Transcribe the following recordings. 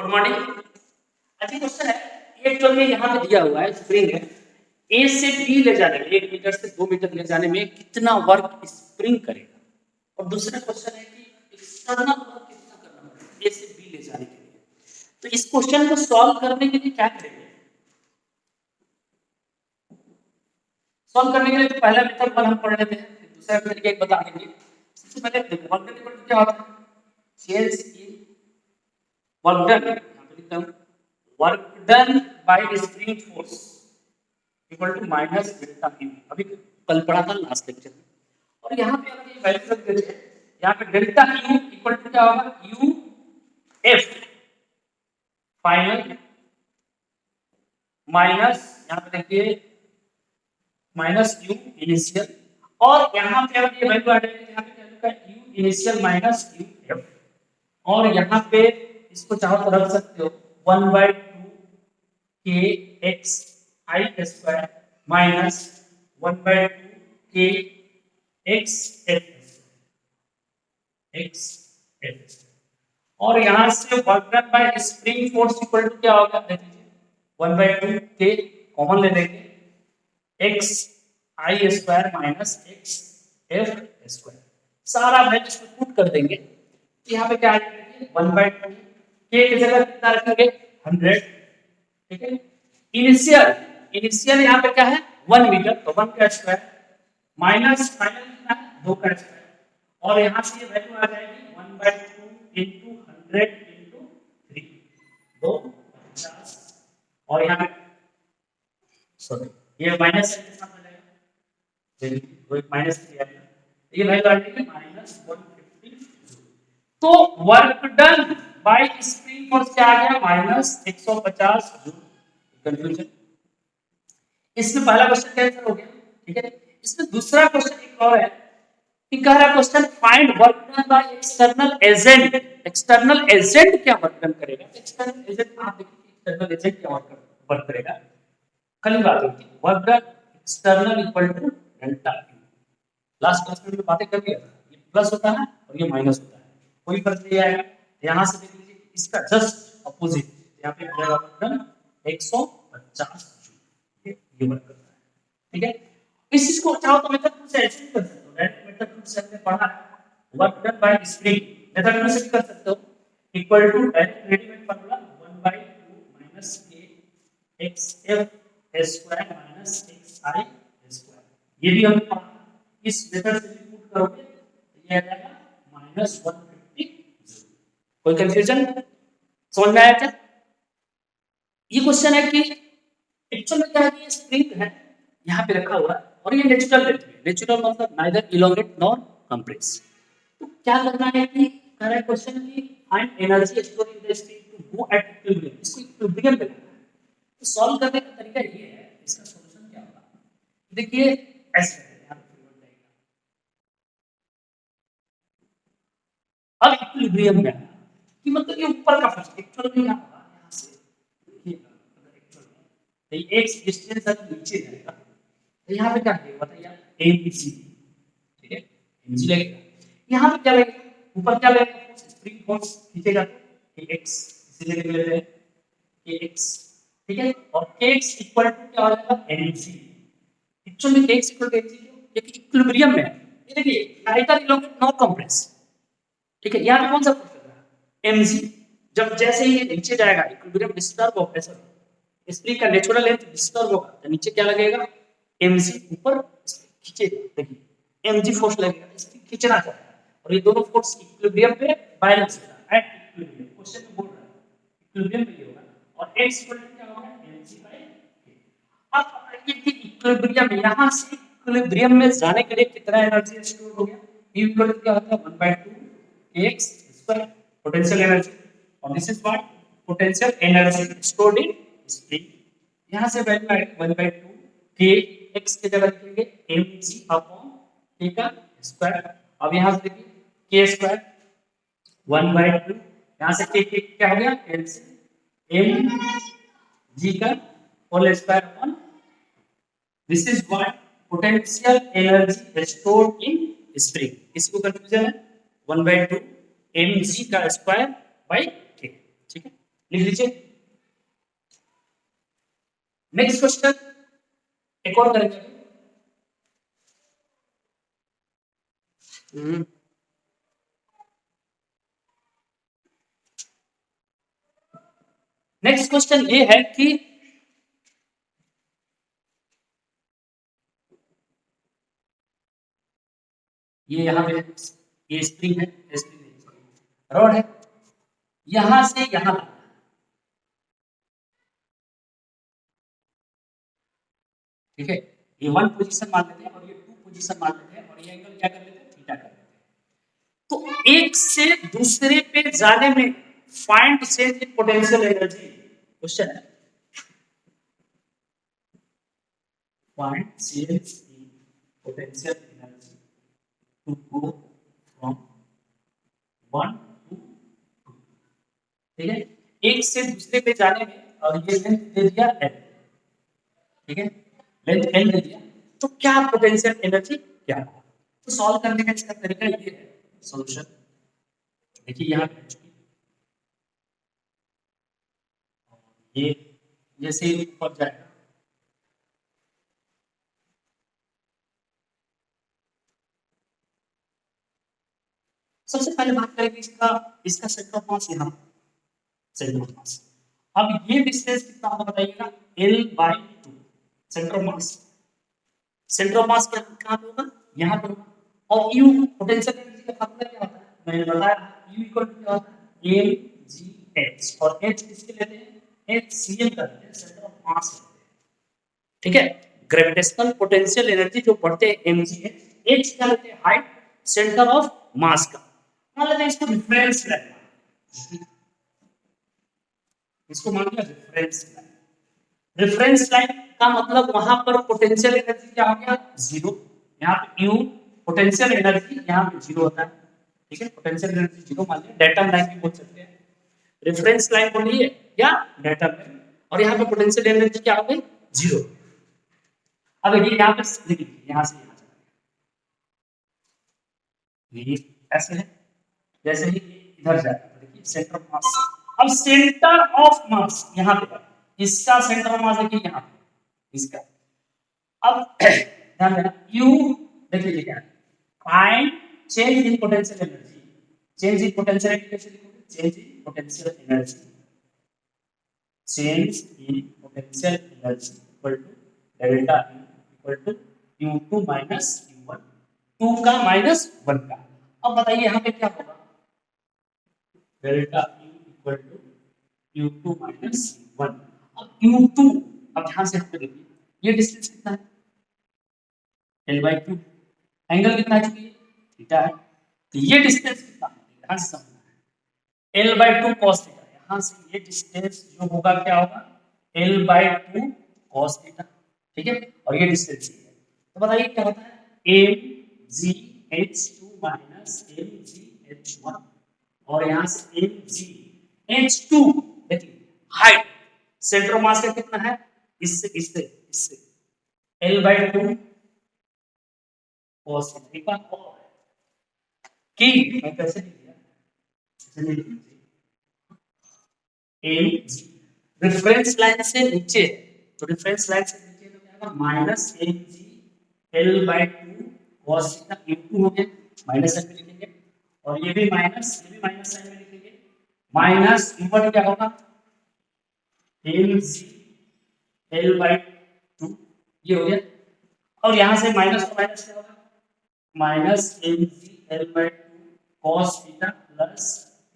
Good morning. अच्छा question है, एक जो ये यहाँ पे दिया हुआ है स्प्रिंग है, ए से बी ले जाने में 1 मीटर से 2 मीटर ले जाने में कितना वर्क स्प्रिंग करेगा, और दूसरा क्वेश्चन है कि एक्सटर्नल वर्क कितना करना पड़ेगा ए से बी ले जाने के लिए। तो इस क्वेश्चन को सॉल्व करने के लिए क्या करेंगे? सॉल्व करने के लिए तो पहला मेथड पर हम पढ़ लेते हैं, फिर दूसरा मेथड एक बता देंगे। सबसे पहले देखो वर्क डन इक्वल टू क्या होता है, चेंज इन वर्क डन, यहाँ पे लिखता हूँ work done by spring force equal to minus delta Q. अभी कल पढ़ा था लास्ट लेक्चर में। और यहाँ पे अगर ये वैल्यू रख देते हैं, यहाँ पे डेल्टा क्यू इक्वल टू क्या होगा, यू एफ फाइनल माइनस, यहाँ पे देखिए माइनस यू इनिशियल, और यहाँ पे अगर ये वैल्यू आ जाएगी, यहाँ पे क्या लिखा है, you initial minus U F, और यहाँ पे इसको चाहो तो रख सकते हो 1/2 के एक्स आई स्क्वायर माइनस 1/2 के एक्स एफ, और यहाँ से work done by spring force equal to क्या होगा, देखिए 1/2 के कॉमन ले लेंगे, x i square minus x f square, सारा वैल्यू इसमें पुट कर देंगे। तो यहाँ पे क्या आ जाएगा, 1/2 के की जगह कितना रखेंगे 100, ठीक है। इनिशियल यहाँ पे क्या है 1 मीटर, तो 1 का स्क्वायर माइनस फाइनल कितना है 2 का स्क्वायर, और यहाँ से ये वैल्यू आ जाएगी 1/2 into 100 into 3 250, और यहाँ पे सॉरी ये माइनस के साथ आ जाएगा, तो एक माइनस किया है, ये वैल्यू आ जाएगी -150। तो work done by spring force क्या आ गया -150 जूल। कंफ्यूजन, इसमें पहला क्वेश्चन कैंसिल हो गया, ठीक है। इसमें दूसरा क्वेश्चन एक और है कि कह रहा question find work done by external agent. External agent क्या वर्क डन करेगा, एक्सटर्नल एजेंट आप देखिए एक्सटर्नल एजेंट क्या वर्क करेगा, खाली बात होती है work done external equal to delta Q. Last class में बातें कर लिया था, ये प्लस होता है और ये माइनस होता है, कोई फर्क नहीं आएगा। यहां से देख लीजिए इसका जस्ट अपोजिट, यहां पे वर्क डन 150 जूल, ये वर्क करता है, ठीक है। इस चीज को चाहो तो मेथड 2 से ऐसे भी कर सकते हो, डायरेक्ट मेथड 2 से हमने पढ़ा है work done by spring, method 2 से भी कर सकते हो, equal to direct readymade formula 1/2 minus k x f square minus x i square, ये भी हमने पढ़ा। इस मेथड से भी पुट करोगे तो ये आ जाएगा -150। कोई कंफ्यूजन समझ में आया क्या? ये क्वेश्चन है कि एक्चुअल में क्या है, ये स्प्रिंग है यहाँ पे रखा हुआ है और ये नेचुरल लेंथ है, नेचुरल मतलब नाइदर इलोंगेट नॉर कंप्रेस। तो क्या करना है कि करेक्ट क्वेश्चन की find energy store in the spring to go at equilibrium, इसको इक्विलिब्रियम पे लाना है। तो सॉल्व करने का तरीका ये है, इसका सॉल्यूशन क्या होगा, देखिए ऐसे अब इक्विलिब्रियम में कि मतलब ये ऊपर का फोर्स एक्चुअल में क्या होगा, यहाँ से देखिएगा अगर एक्चुअल में तो एक्स डिस्टेंस अगर नीचे जाएगा तो यहाँ पे क्या लगेगा बताइए एमजी, ठीक है एमजी लगेगा। यहाँ पे क्या लगेगा, ऊपर क्या लगेगा फोर्स, स्प्रिंग फोर्स खींचेगा कि एक्स, इसी जगह लेते हैं कि एक्स, ठीक है, और एक्स इक्वल टू क्या हो जाएगा MG. Actually X equal to MG क्योंकि इक्विलिब्रियम में है, ये देखिए नाइदर इलोंगेट नॉर कंप्रेस, ठीक है। यहाँ पे कौन सा फोर्स लग रहा है mg, जब जैसे ही ये नीचे जाएगा इक्विलिब्रियम डिस्टर्ब होगा, ऐसा स्प्रिंग का नेचुरल लेंथ डिस्टर्ब होगा तो नीचे क्या लगेगा mg, ऊपर खींचेगा, देखिए mg फोर्स लगेगा, स्प्रिंग खींचना चाहता है और ये दोनों फोर्स इक्विलिब्रियम पे बैलेंस हो रहा है, एट इक्विलिब्रियम क्वेश्चन में बोल रहा है इक्विलिब्रियम पे होगा, और x इक्वल टू क्या होगा mg/k। अब ये कि इक्विलिब्रियम, यहां से इक्विलिब्रियम में जाने के लिए कितना एनर्जी स्टोर हो गया, u इक्वल टू क्या होता है 1/2 x square potential energy, और this is what potential energy stored in spring। यहां से वैल्यू आएगी 1/2 k x के जगह लिखेंगे mg अपॉन k का स्क्वायर। अब यहां से देखिए k स्क्वायर 1/2, यहां से k क्या हो गया mg का whole square upon, this is what potential energy stored in spring। इसको कंफ्यूजन है 1/2 mg का स्क्वायर बाय k, ठीक है। लिख लीजिए। नेक्स्ट क्वेश्चन एक और करेंगे। नेक्स्ट क्वेश्चन ये है कि ये यहाँ पे ये स्प्रिंग है, स्प्रिंग रॉड है, यहां से यहां, ठीक है, ये वन पोजीशन मान लेते हैं और ये टू पोजीशन मान लेते हैं और ये एंगल क्या कर लेते हैं, थीटा कर लेते हैं। तो एक से दूसरे पे जाने में find change in potential energy question है। Find change in potential energy to go from one to two, ठीक है, एक से दूसरे पे जाने में, और ये लेंथ दे दिया एल, ठीक है, लेंथ एल दे दिया, तो क्या पोटेंशियल एनर्जी क्या है। तो सॉल्व करने का इसका तरीका ये है, सॉल्यूशन देखिए यहाँ पे ये जैसे ही ऊपर जाएगा, सबसे पहले बात करेंगे इसका इसका सेंटर ऑफ मास यहाँ, सेंटर ऑफ मास। अब ये डिस्टेंस कितना होगा बताइएगा, L/2 centre of mass. Centre of mass क्या कहाँ पे होगा, यहाँ पे होगा। और यू पोटेंशियल एनर्जी का फार्मूला क्या होता है, मैंने बताया यू इक्वल टू क्या होता है, एम जी एच, और एच किसके लेते हैं, एच सी एल का लेते हैं, सेंटर ऑफ मास लेते हैं, ठीक है। ग्रेविटेशनल पोटेंशियल एनर्जी जो पढ़ते हैं एम जी एच, एच क्या लेते हैं, हाइट, सेंटर ऑफ मास का। मान लेते हैं इसको रिफरेंस लाइन, इसको मान लिया रिफरेंस लाइन। रेफरेंस लाइन का मतलब वहां पर पोटेंशियल एनर्जी क्या हो गया, जीरो। यहाँ पे यू पोटेंशियल एनर्जी यहाँ पे जीरो होता है, ठीक है, पोटेंशियल एनर्जी जीरो मान लिया, डेटम लाइन भी बोल सकते हैं, रेफरेंस लाइन बोलिए या डेटम लाइन, और यहाँ पे पोटेंशियल एनर्जी क्या हो गई, जीरो। अब ये यहाँ पे लिख लीजिए, यहाँ से यहाँ ये ऐसे है, जैसे ही इधर जाएगा तो देखिए सेंटर ऑफ मास। अब सेंटर ऑफ मास यहाँ पे, इसका सेंटर ऑफ मास देखिए यहाँ पे, इसका। अब ध्यान देना, यू देख लीजिए क्या, find change in potential energy. Change in potential energy कैसे लिखोगे, change in potential energy, change in potential energy equal to delta U equal to u2 minus u1, 2 का माइनस 1 का। अब बताइए यहाँ पे क्या होगा, delta U equal to u2 minus u1। अब u2, अब ध्यान से देखिए ये डिस्टेंस कितना है, L/2, एंगल कितना है, थीटा है, तो ये डिस्टेंस कितना है, ध्यान से समझना है, L/2 cos थीटा। यहाँ से ये डिस्टेंस जो होगा क्या होगा, L/2 cos थीटा, ठीक है, और ये डिस्टेंस है। तो बताइए क्या होता है, MgH2 माइनस MgH1, और यहाँ से MgH2 देखिए हाइट, सेंटर ऑफ मास का कितना है, इससे इससे इससे L/2 cos थीटा की, मैं कैसे लिख दिया, ऐसे लिख दीजिए, रेफरेंस लाइन से नीचे, तो रेफरेंस लाइन से नीचे तो क्या होगा, minus L/2 cos theta into हो गया, माइनस साइन में लिखेंगे, और ये भी माइनस साइन में लिखेंगे, माइनस ऊपर क्या होगा, L/2, ये हो गया, और यहां से माइनस तो माइनस क्या होगा, minus L/2 cos theta plus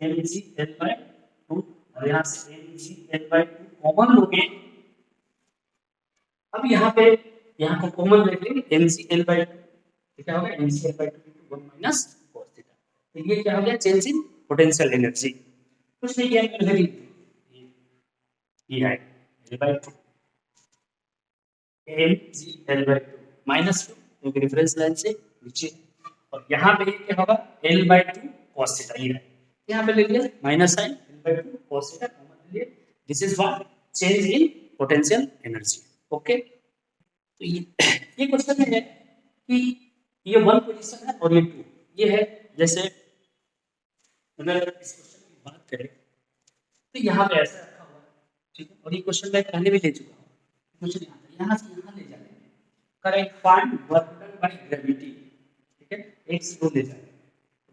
L/2, और यहाँ से L/2 कॉमन लोगे। अब यहाँ को कॉमन ले लेंगे, L/2 तो क्या होगा, L/2 1 माइनस cos थीटा। तो ये क्या हो गया, चेंज इन पोटेंशियल एनर्जी। कुछ नहीं किया, ये है L/2 L/2 माइनस 2, क्योंकि रेफरेंस लाइन से नीचे, और यहाँ पे क्या होगा, L/2 cos थीटा, ये है, यहाँ पे ले लिया माइनस साइन, L/2 cos थीटा कॉमन ले लिए, this is what change in potential energy. Okay, तो ये क्वेश्चन है कि ये वन पोजीशन है और ये टू, ये है, जैसे अगर इस क्वेश्चन की बात करें तो यहाँ पे ऐसा रखा हुआ है, ठीक है। और ये क्वेश्चन मैं पहले भी ले चुका हूँ, क्वेश्चन यहाँ से यहाँ ले जाने में correct find work done by gravity, ठीक है, एक से दो ले जाने में।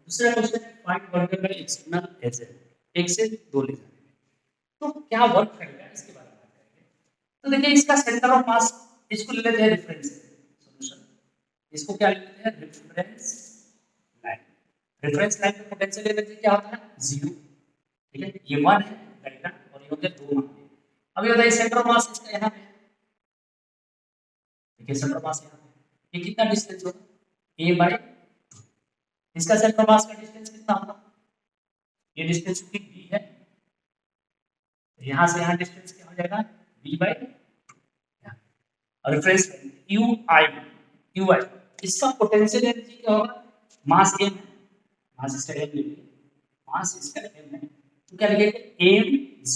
दूसरा क्वेश्चन है find work done by external agent, एक से दो ले जाने में। तो क्या वर्क करेगा इसके बारे में बात करेंगे। तो देखिए इसका सेंटर ऑफ मास, इसको ले लेते हैं रेफरेंस सॉल्यूशन, इसको क्या ले लेते हैं रेफरेंस लाइन। रेफरेंस लाइन पे पोटेंशियल एनर्जी क्या होता है जीरो, ठीक है, ये 1 है डायग्राम और ये हो गया 2 मान लिया। अब ये बताइए सेंटर ऑफ मास इसका यहाँ पे, देखिए सेंटर ऑफ मास यहाँ पे, ये कितना डिस्टेंस होगा a बाय 2, इसका सेंटर ऑफ मास का डिस्टेंस कितना होगा, ये डिस्टेंस भी b है, यहाँ से यहाँ डिस्टेंस क्या हो जाएगा b बाय 2। और रेफरेंस ui इसका पोटेंशियल एनर्जी क्या होगा, मास m है, मास इसका m ले लीजिए, मास इसका m है, तो क्या लिखेंगे m g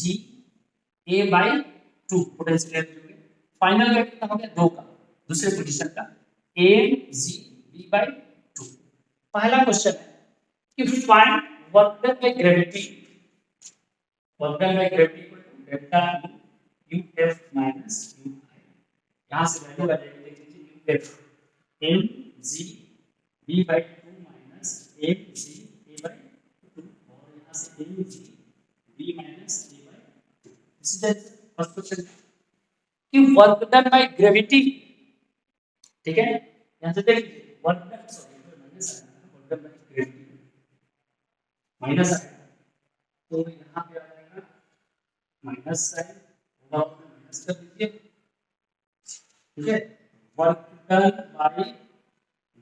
a by 2 potential energy हो गया। फाइनल वेट कितना हो गया 2 का, दूसरे पोजीशन का m g b बाय 2। पहला क्वेश्चन है कि find work done by gravity, work done by gravity equal to delta u f माइनस u i, यहां से वैल्यू आ जाएगी, देख लीजिए u f m g b by 2 minus m g a by 2 और यहां से m g b minus a by 2। This is the first question कि वर्क डन बाय ग्रेविटी, ठीक है, यहां से देख लीजिए work done, sorry minus work done by gravity minus आएगा, तो यहां पे आ जाएगा माइनस साइन होगा, माइनस कर दीजिए, ठीक है। वर्क डन बाय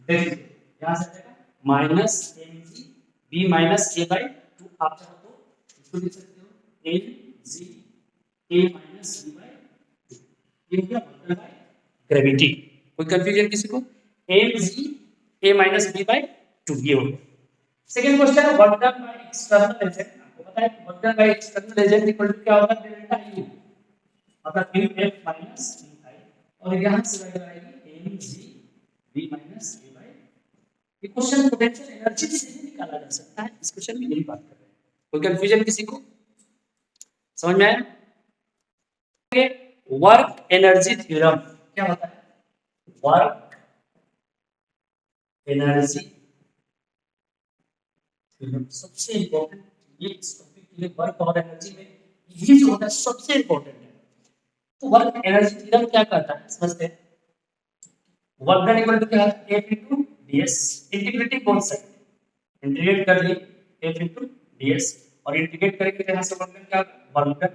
ग्रेविटी यहां से आएगा minus mg b minus a by 2, आप चाहो तो इसको लिख सकते हो mg a minus b by 2, ये हो गया वर्क डन बाय ग्रेविटी। कोई कंफ्यूजन किसी को, mg a minus b by 2 ये हो गया। सेकंड क्वेश्चन है work done by external agent, आपको पता है work done by external agent equal to क्या होगा डेल्टा u, मतलब uf माइनस ui, और यहां से वैल्यू आएगी mg b minus a by 2। ये क्वेश्चन पोटेंशियल एनर्जी से ही निकाला जा सकता है, इस क्वेश्चन में यही बात कर रहे हैं। कोई कंफ्यूजन किसी को, समझ में आया। वर्क एनर्जी थ्योरम क्या होता है, वर्क एनर्जी थ्योरम सबसे इंपॉर्टेंट, ये इस टॉपिक के लिए वर्क और एनर्जी में ये जो होता है सबसे इंपॉर्टेंट है। तो वर्क एनर्जी थ्योरम क्या कहता है समझते हैं। वर्क डन इक्वल टू क्या है F into ds, integrating both side, integrate कर लिए F into ds और इंटीग्रेट करेंगे यहां से वर्क डन क्या होगा वर्क डन,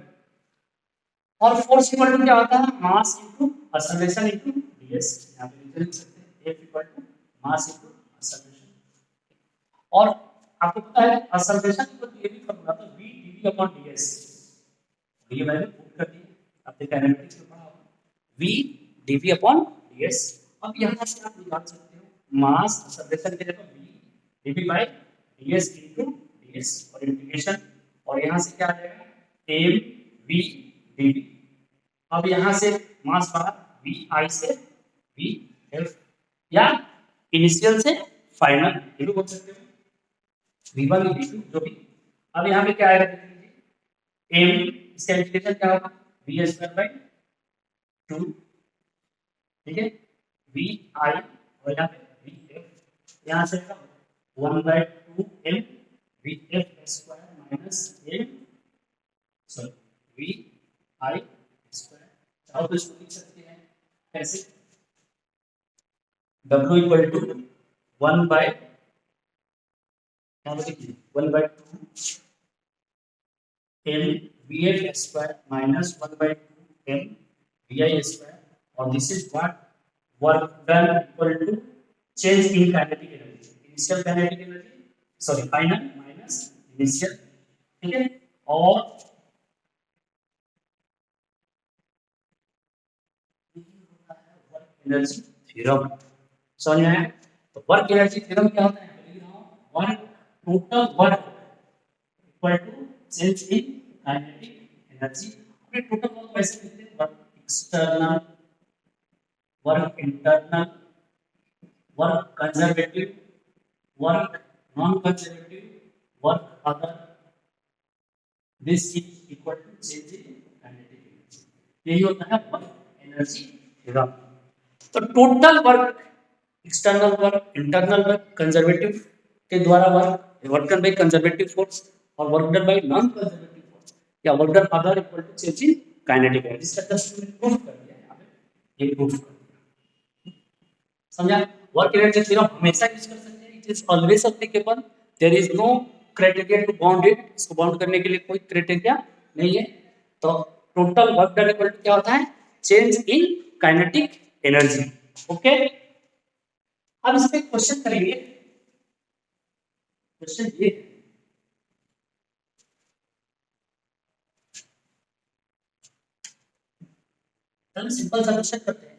और फोर्स इक्वल टू क्या होता है mass into acceleration into ds, यहां पे लिख सकते हैं F equal to mass into acceleration. और आपको पता है एक्सेलरेशन को ये भी फॉर्मूला था v dv अपॉन ds, ये वैल्यू पुट कर दी, आपने काइनेमेटिक्स में पढ़ा होगा v dv अपॉन ds। अब यहां से आप निकाल सकते हो मास एक्सेलरेशन के जगह v dv by ds into ds और इंटीग्रेशन, और यहां से क्या आ जाएगा m v dv। अब यहां से मास बढ़ा v i से v f, या इनिशियल से फाइनल ये भी बोल सकते हो, v1 v2 जो भी। अब यहां पे क्या आएगा देख लीजिए m, इसका इंटीग्रेशन क्या होगा v स्क्वायर बाय 2, ठीक है, v i और यहाँ पे v f, यहाँ से 1 bye 2 m v f square minus m sorry v i square, चाहो तो इसको लिख सकते हैं कैसे w इक्वल टू 1 बाय यहाँ पे लिखिए 1 bye 2 m v f square minus 1 bye 2 m v i square, और this is what work done equal to change in kinetic energy, initial kinetic energy sorry final minus initial, ठीक है। और work energy theorem समझ में आया। तो work energy theorem क्या होता है, लिख रहा हूं work total work equal to change in kinetic energy. अपने टोटल वर्क कैसे लिखते हैं, work external, work internal, work conservative, work non conservative, work other, this is equal to change in kinetic energy. यही होता है वर्क एनर्जी थ्योरम। तो total work, external work, internal work, conservative के द्वारा work, work done by conservative force, और work done by non conservative force या work done other equal to change in kinetic energy. इसका just proof कर दिया यहाँ पे, ये प्रूफ कर दिया। समझा? वर्क एनर्जी थ्योरम हमेशा यूज कर सकते हैं, it is always applicable, there is no criteria to bound it, इसको बाउंड करने के लिए कोई क्राइटेरिया नहीं है। तो total work done equal to क्या होता है? Change in kinetic energy. Okay, अब इस पे क्वेश्चन करेंगे। क्वेश्चन ये, चलो सिंपल सा क्वेश्चन करते हैं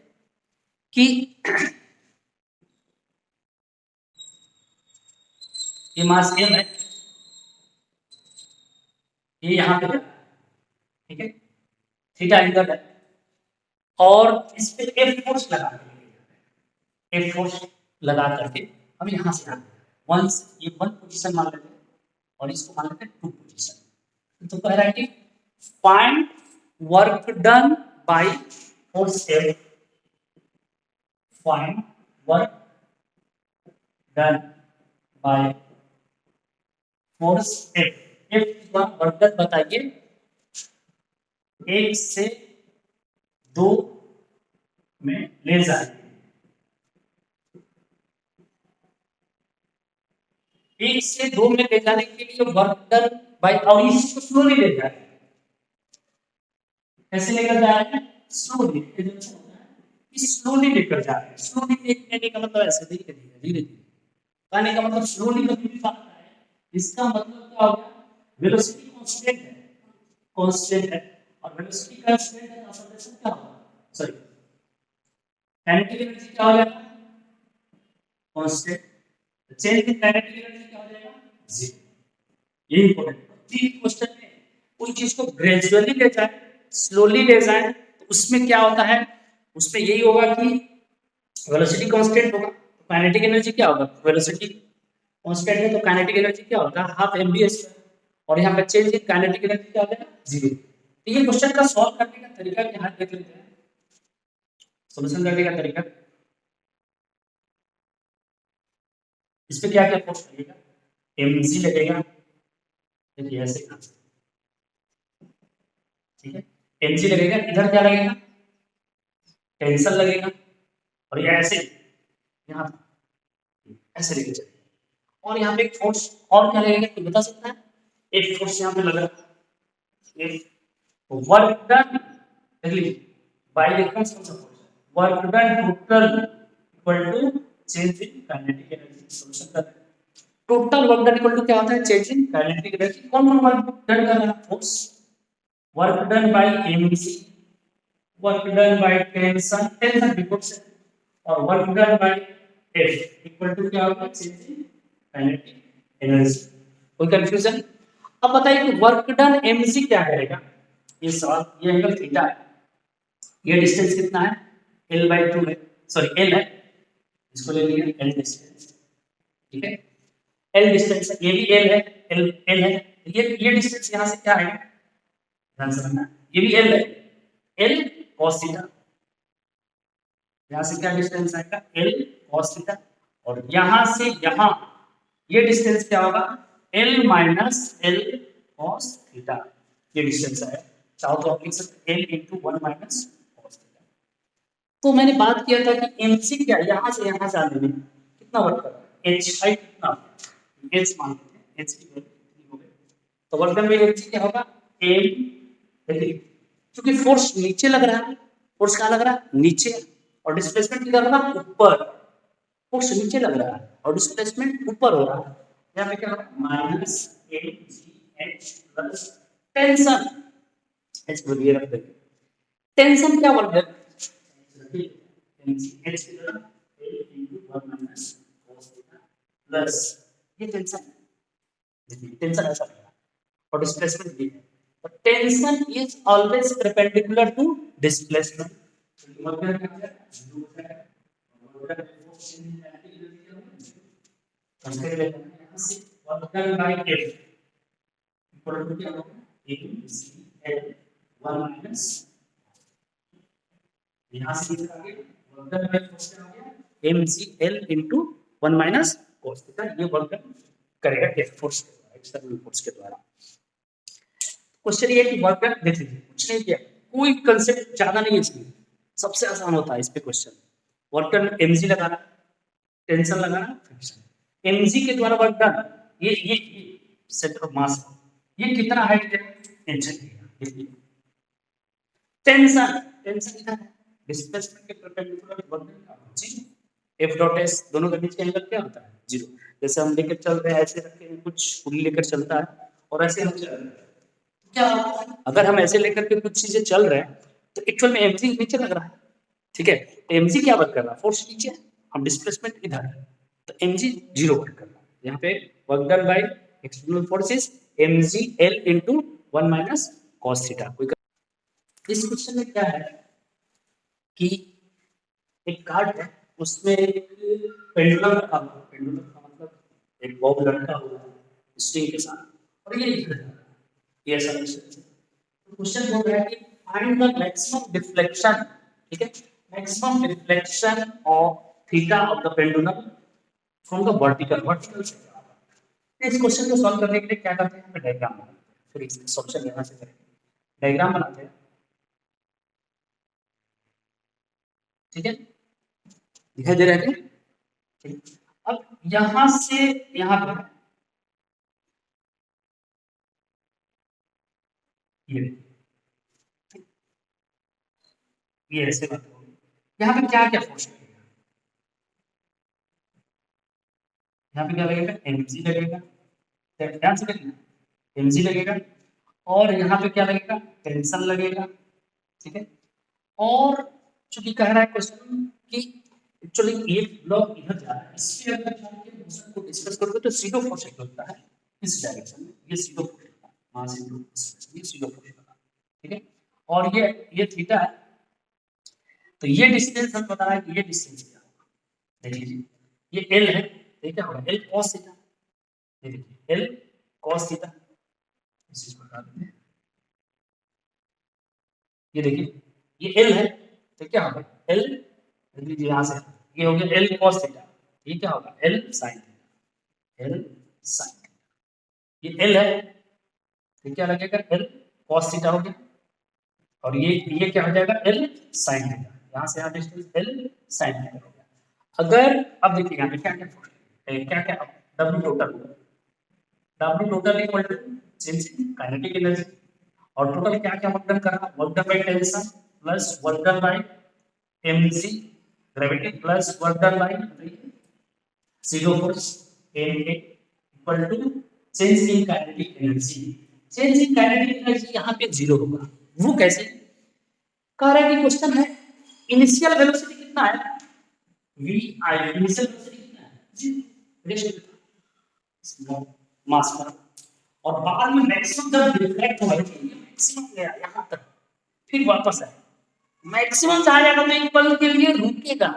कि ये मास m है, ये यहाँ पे है, ठीक है, थीटा एंगल है, और इस पे F फोर्स लगा देंगे, F फोर्स लगा करके हम यहाँ से आते हैं, वंस ये वन पोजीशन मान लेते हैं और इसको मान लेते हैं टू पोजीशन। तो कह रहा है कि find work done by force F, find work done by force F। F का वर्क डन बताइए, 1 से 2 में ले जाए, 1 से 2 में ले जाने के लिए वर्क डन बाय, और इसको स्लोली ले जाए, कैसे लेकर जा रहे हैं? स्लोली, स्लोली लेकर जा रहे हैं। स्लोली लेने का मतलब ऐसे धीरे धीरे धीरे धीरे, कहने का मतलब स्लोली कभी भी आता है, इसका मतलब क्या हो गया? वेलोसिटी कांस्टेंट है, कांस्टेंट है, और वेलोसिटी कांस्टेंट है, एक्सेलरेशन क्या होगा? सॉरी, काइनेटिक एनर्जी क्या हो जाएगा? Constant. Change in kinetic energy क्या हो जाएगा? जीरो। ये इंपॉर्टेंट तीन क्वेश्चन में कोई चीज को ग्रेजुअली ले जाए, स्लोली ले जाए, तो उसमें क्या होता है? उसमें यही होगा कि वेलोसिटी कांस्टेंट होगा, तो काइनेटिक एनर्जी क्या होगा? वेलोसिटी कांस्टेंट है तो काइनेटिक एनर्जी क्या होगा? हाफ mv स्क्वायर, और यहाँ पे चेंज इन काइनेटिक एनर्जी क्या हो जाएगा? जीरो। तो ये क्वेश्चन का सॉल्व करने का तरीका यहाँ देख लेते हैं, सॉल्यूशन करने का तरीका। इस पे क्या क्या फोर्स लगेगा? mg लगेगा, देखिए ऐसे, ठीक है, mg लगेगा, इधर क्या लगेगा? टेंशन लगेगा, और ये ऐसे यहाँ ऐसे लेके चलेगा, और यहाँ पे एक फोर्स और क्या लगेगा, कोई बता सकता है? एक फोर्स यहाँ पे लग रहा है, एक वर्क डन, देख लीजिए बाय डिफरेंस कौन सा फोर्स है? Work done total equal to change in kinetic energy. Solution कर, total work done equal to क्या होता है? Change in kinetic energy. कौन कौन वर्क डन कर रहा है? Force, work done by mg, work done by tension, tension before से, और work done by F equal to क्या होगा? Change in kinetic energy. कोई कंफ्यूजन? अब बताइए कि वर्क डन mg क्या करेगा? ये सवाल, ये एंगल थीटा है, ये डिस्टेंस कितना है? L by 2 है, सॉरी L है, इसको ले लीजिए L डिस्टेंस, ठीक है, L डिस्टेंस है, ये भी L है, L है, ये डिस्टेंस यहाँ से क्या है? ध्यान से समझना, ये भी L है, L cos थीटा, यहाँ से क्या डिस्टेंस आएगा? L cos थीटा, और यहाँ से यहाँ ये डिस्टेंस क्या होगा? L minus L cos theta, ये डिस्टेंस है। चाहो तो आप लिख सकते हैं L into 1 minus cos theta. तो मैंने बात किया था कि mc क्या, यहाँ से यहाँ जाने में कितना वर्क कर रहा है? h हाइट कितना, h मान लेते हैं, h की वैल्यू कितनी हो गई, तो वर्क डन बाय mc क्या होगा? m, देखिए क्योंकि फोर्स नीचे लग रहा है, फोर्स कहाँ लग रहा है? नीचे, और डिस्प्लेसमेंट किधर लग रहा है? ऊपर। फोर्स नीचे लग रहा है और डिस्प्लेसमेंट ऊपर हो रहा है, यहाँ पे क्या होगा? Minus mgh plus tension, h को ये रख देंगे, टेंशन क्या वर्क डन? mgh की तरह L into 1 minus cos theta plus ये टेंशन है, टेंशन ऐसा लग रहा है, और डिस्प्लेसमेंट भी है, तो tension is always perpendicular to displacement. MCL 1 minus, यहाँ से इधर आ गया वर्क डन बाय फोर्स क्या आ गया MCL into 1 minus cos theta, ये वर्क डन करेगा F फोर्स के द्वारा, एक्सटर्नल फोर्स के द्वारा। क्वेश्चन ये है कि वर्क डन देख लीजिए, कुछ नहीं किया, कोई कंसेप्ट ज्यादा नहीं है इसमें, सबसे आसान होता है इस पे क्वेश्चन। वर्क डन mg लगाना, टेंशन लगाना, फ्रिक्शन। mg के द्वारा वर्क डन, ये सेंटर ऑफ मास, ये कितना हाइट है टेंशन, टेंशन टेंशन इधर है, डिस्प्लेसमेंट के परपेंडिकुलर वर्क डन का जीरो, F डॉट S दोनों के बीच का एंगल क्या होता है जीरो। जैसे हम लेकर चल रहे हैं, ऐसे रखे हैं, कुछ पुली लेकर चलता है और ऐसे हम चल रहे हैं, क्या अगर हम ऐसे लेकर के कुछ चीजें चल रहे हैं तो एक्चुअल में mg नीचे लग रहा है, ठीक है, तो mg क्या वर्क कर रहा है, फोर्स नीचे, हम डिस्प्लेसमेंट इधर है, तो mg जीरो वर्क कर रहा है। यहाँ पे work done by external forces mgl into 1 minus cos theta. इस क्वेश्चन में क्या है कि एक कार्ड है, उसमें एक पेंडुलम रखा हुआ है, पेंडुलम का मतलब एक बॉब लटका हुआ है स्ट्रिंग के साथ, और ये इधर जा रहा है, ये ऐसा क्वेश्चन। तो क्वेश्चन बोल रहा है कि फाइंड द मैक्सिमम डिफ्लेक्शन, ठीक है, maximum deflection of theta of the pendulum from the vertical से। इस क्वेश्चन को सॉल्व करने के लिए क्या करते हैं, डायग्राम बनाते हैं, फिर इसका सॉल्यूशन यहां से करेंगे, डायग्राम बनाते हैं, ठीक है, दिखाई दे रहा है क्या? अब यहां से यहां पर ये ऐसे बात होगी, यहाँ पे क्या क्या फोर्स लगेगा, यहाँ पे क्या लगेगा mg लगेगा, ध्यान से देखना, mg लगेगा, और यहाँ पे क्या लगेगा टेंशन लगेगा, ठीक है। और चूंकि कह रहा है क्वेश्चन कि एक्चुअली ये ब्लॉक इधर जा रहा है, इसलिए अगर जाके मोशन को डिस्कस करोगे तो सीडो फोर्स लगता है इस डायरेक्शन में, ये सीडो फोर्स लगता है, मास इनटू ये सीडो फोर्स लगता है, ठीक है। और ये थीटा है, तो ये डिस्टेंस हम बता रहा है कि ये डिस्टेंस क्या होगा, देख लीजिए, ये L है, ये क्या होगा L cos थीटा, ये देखिए L cos थीटा, इस चीज को बता देते हैं, ये देखिए ये L है, तो क्या होगा L, लीजिए यहाँ से, ये हो गया L cos थीटा, ये क्या होगा L sin theta, L sin theta, ये L है, तो क्या लगेगा L cos थीटा हो गया, और ये क्या हो जाएगा L sin थीटा, यहाँ से यहाँ डिस्टेंस L sin थीटा हो गया। अगर अब देखिए यहाँ पे क्या क्या फोर्स, क्या क्या W total, W total equal to change in kinetic energy, और टोटल क्या क्या वर्क डन कर रहा है, work done by tension plus work done by mg gravity plus work done by zero force ma equal to change in kinetic energy. Change in kinetic energy यहाँ पे zero होगा, वो कैसे, कह रहा है कि क्वेश्चन है इनिशियल वेलोसिटी कितना है vi, इनिशियल वेलोसिटी कितना है जी, मास पर, और बाद में मैक्सिमम जब रिफ्लेक्ट होगा, मैक्सिमम गया यहाँ तक, फिर वापस आए, मैक्सिमम जहाँ जाएगा तो एक पल के लिए रुकेगा,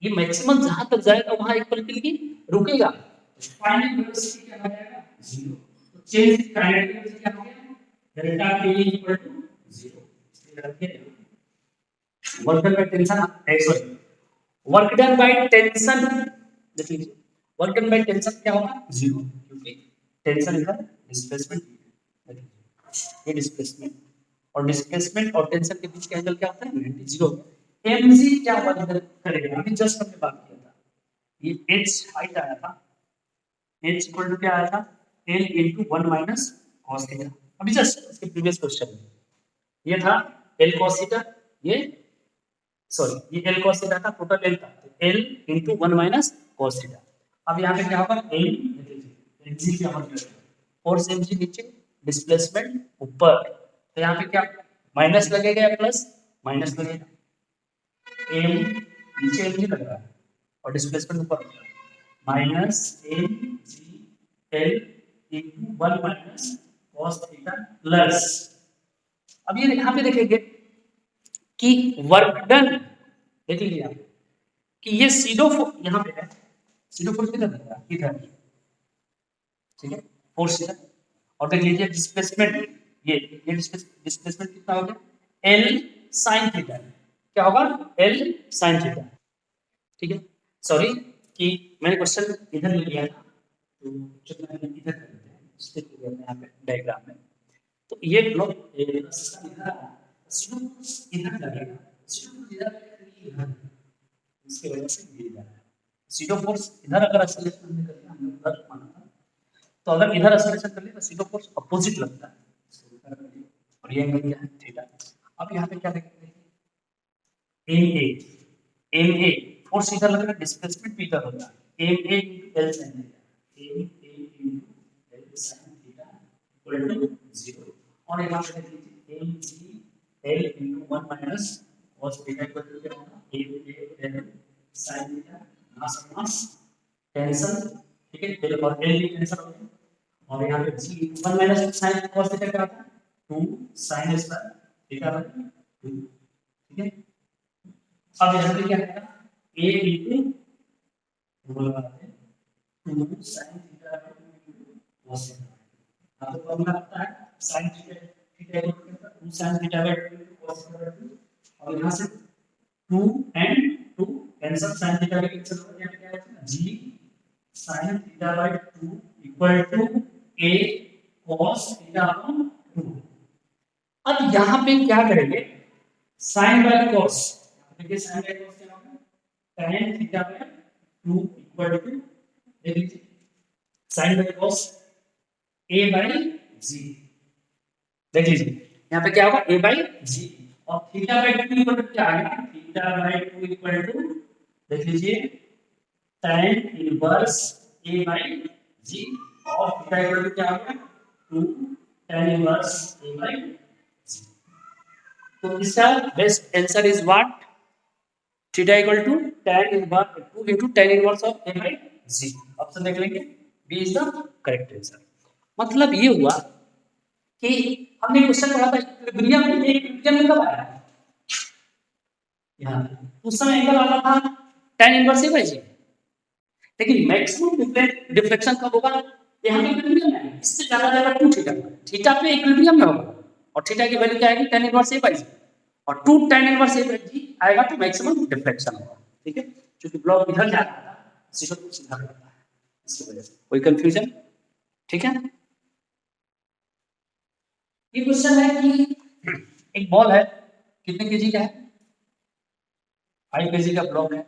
ये मैक्सिमम जहां तक जाएगा वहां एक पल के लिए रुकेगा, फाइनल वेलोसिटी क्या हो जाएगा जीरो, तो चेंज इन काइनेटिक एनर्जी क्या हो गया डेल्टा के इक्वल टू जीरो, इसलिए रखिए work done by tension, sorry work done by tension, देख लीजिए वर्क डन बाय टेंशन क्या होगा जीरो, क्योंकि टेंशन इधर डिस्प्लेसमेंट, ये डिस्प्लेसमेंट, और डिस्प्लेसमेंट और टेंशन के बीच का एंगल क्या होता है 90 जीरो। mg क्या वर्क करेगा, अभी जस्ट हमने बात किया था, ये h हाइट आया था, h इक्वल टू क्या आया था l into 1 minus cos theta, अभी जस्ट इसके प्रीवियस क्वेश्चन में ये था l cos थीटा, ये सॉरी ये l cos थीटा था, टोटल l था, तो l into 1 minus cos theta. अब यहाँ पे क्या होगा l, mg क्या वर्क करेगा, फोर्स mg नीचे, डिस्प्लेसमेंट ऊपर, तो यहाँ पे क्या माइनस लगेगा या प्लस, माइनस लगेगा, m नीचे mg लग रहा है और डिस्प्लेसमेंट ऊपर, minus mg l into 1 minus cos theta plus, अब ये यहाँ पे देखेंगे कि वर्क डन, देख लीजिए आप कि ये सीडो यहाँ पे है, सीडो फोर्स किधर लग रहा है इधर, ठीक है फोर्स इधर, और देख लीजिए डिस्प्लेसमेंट, ये डिस्प्लेसमेंट कितना हो गया, एल साइन थीटा, क्या होगा, एल साइन थीटा। ठीक है, सॉरी कि मैंने क्वेश्चन इधर ले लिया था, तो चलो मैंने इधर कर देते हैं, स्टिक कर देते हैं यहाँ पे डायग्राम में। तो ये ब्लॉक सिस्टम इधर आ, इधर लगेगा, इधर, इसकी वजह से गिर जा रहा है। सीडो फोर्स इधर अगर एक्सेलरेशन में करके हमने उधर माना था, तो अगर इधर एक्सेलरेशन कर ले तो सीडो फोर्स अपोजिट लगता है, और ये एंगल क्या है, थीटा। अब यहाँ पे क्या लिखेंगे, M A, M A force इधर लग रहा है, डिस्प्लेसमेंट भी इधर होगा, M A into L sine theta, M A into L sine theta equal to 0। और यहाँ पे लिख लीजिए M G L into 1 minus cos theta equal to क्या होगा, M A L sine theta mass mass tension, ठीक है, L और एल भी कैंसिल हो गए, और यहाँ पे जी 1 माइनस साइन cos थीटा क्या होता है, 2 साइन स्क्वायर थीटा बाय 2, ठीक है। अब यहाँ पे क्या आएगा, a into 2 sin theta by 2 cos theta. अब फॉर्मूला आता है sin theta theta equal to 2 sin theta by 2 cos theta by 2, और यहाँ से 2 and 2 कैंसिल, sin थीटा का कैंसिल हो गया, क्या आएगा, g sin theta by 2 equal to a cos theta by 2। अब यहाँ पे क्या करेंगे, sin बाय cos, देखिए sin बाय cos क्या होगा, tan theta by 2 equal to, देख लीजिए sin by cos a by g, देख लीजिए यहाँ पे क्या होगा, a बाय g, और थीटा बाय 2 इक्वल टू क्या आ गया, थीटा बाय 2 इक्वल टू, देख लीजिए tan inverse a by g, और थीटा इक्वल टू क्या आ गया, 2 tan inverse a by g। तो इसका best answer is what, theta equal to tan inverse 2 into tan inverse of a by g। Option देख लेंगे, B is the correct answer. मतलब ये हुआ कि हमने क्वेश्चन पढ़ा था इक्विलिब्रियम में, इक्विलिब्रियम में कब आया, यहाँ उस समय एंगल आता था tan inverse a by g, लेकिन मैक्सिमम डिफ्लेक्शन कब होगा, यहाँ पे इक्विलिब्रियम में है, इससे ज्यादा जाएगा 2 थीटा, थीटा पे इक्विलिब्रियम में होगा, और थीटा की वैल्यू क्या आएगी, tan inverse a by g, और 2 tan inverse a by g आएगा तो मैक्सिमम डिफ्लेक्शन होगा, ठीक है। क्योंकि ब्लॉक इधर जा रहा था, सीधा सीधा करता है, इसकी वजह से कोई कंफ्यूजन, ठीक है। ये क्वेश्चन है कि एक बॉल है, कितने केजी का है, 5 केजी का ब्लॉक है,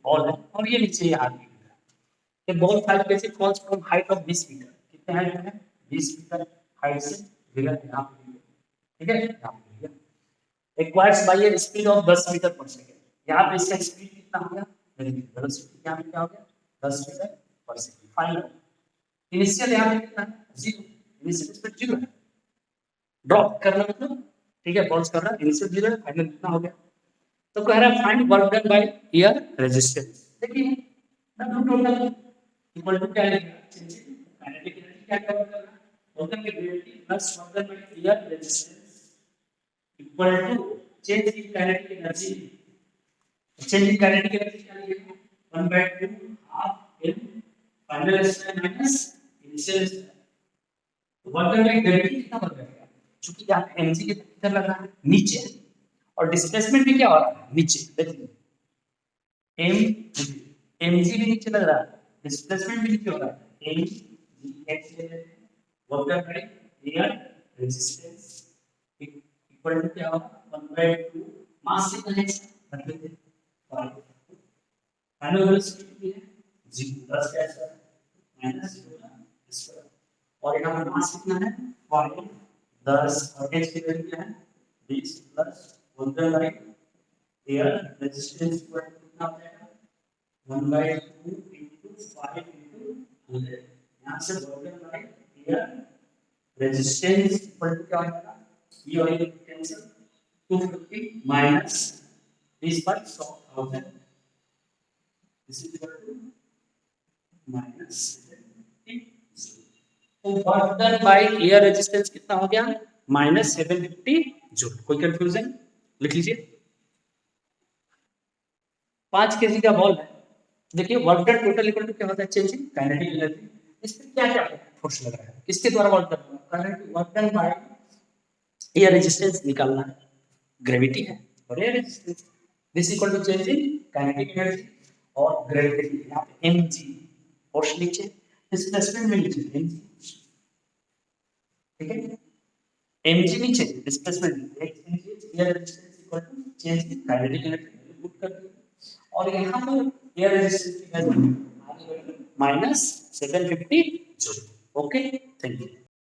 बॉल है, और ये नीचे ये आदमी है, ये ball 5 KG falls from height of 20 metre, कितने हाइट में है, 20 मीटर हाइट से गिरा, यहाँ पे, ठीक है, यहाँ पे acquires by a speed of 10 metre per second, यहाँ पे इसका स्पीड कितना हो गया, वेलोसिटी यहाँ पे क्या हो गया, 10 metre per second. Final initial यहाँ पे कितना है, 0, इनिशियल स्पीड 0 है, ड्रॉप करना मतलब, ठीक है, फॉल्स कर रहा है, इनिशियल 0 है, फाइनल कितना हो गया। तो कह रहा है find work done by air resistance, देखिए W टोटल इक्वल टू क्या लिखेगा, काइनेटिक एनर्जी क्या कर रहा है, वर्क डन की gravity plus work done by air resistance equal to change in kinetic energy, change in kinetic energy क्या लिखेंगे, 1/2 half m final strain minus initial strain, work done by gravity कितना बन जाएगा, क्योंकि यहाँ पे mg के किधर लग रहा है, नीचे, और डिस्प्लेसमेंट भी क्या हो रहा है, नीचे, देखिए mg भी नीचे लग रहा है, डिस्प्लेसमेंट भी नीचे हो रहा है, mg work done by air resistance equal to क्या होगा, 1/2 मास कितना है, मतलब 5, फाइनल वेलोसिटी है 10 का स्क्वायर माइनस 2 स्क्वायर, और यहाँ पर मास कितना है 5, 10, और h की वैल्यू क्या है 20 plus 1/2 air resistance equal to कितना हो जाएगा, 1/2 into 5 into 100, यहाँ से 1/2 एयर रेजिस्टेंस इक्वल टू क्या हो जाएगा, ये और ये cancel, 250 minus 20 by 100,000, this is equal to minus 70। तो work done by air resistance कितना हो गया, माइनस 750 जूल। कोई कंफ्यूजन, लिख लीजिए 5 केजी का बॉल है, देखिए work done total equal to क्या होता है, चेंज इन काइनेटिक एनर्जी, इस पे क्या क्या फोर्स लग रहा है, इसके द्वारा वर्क करना है, current work done by air resistance निकालना है, ग्रेविटी है और air resistance, this equal to change in kinetic energy और ग्रेविटी, यहाँ पे mg फोर्स नीचे, डिस्प्लेसमेंट में नीचे mg, ठीक है, mg नीचे displacement air resistance equal to change in kinetic energy put कर दिया, और यहाँ पर एयर रेजिस्टेंस की value -750 joule. Okay, thank you.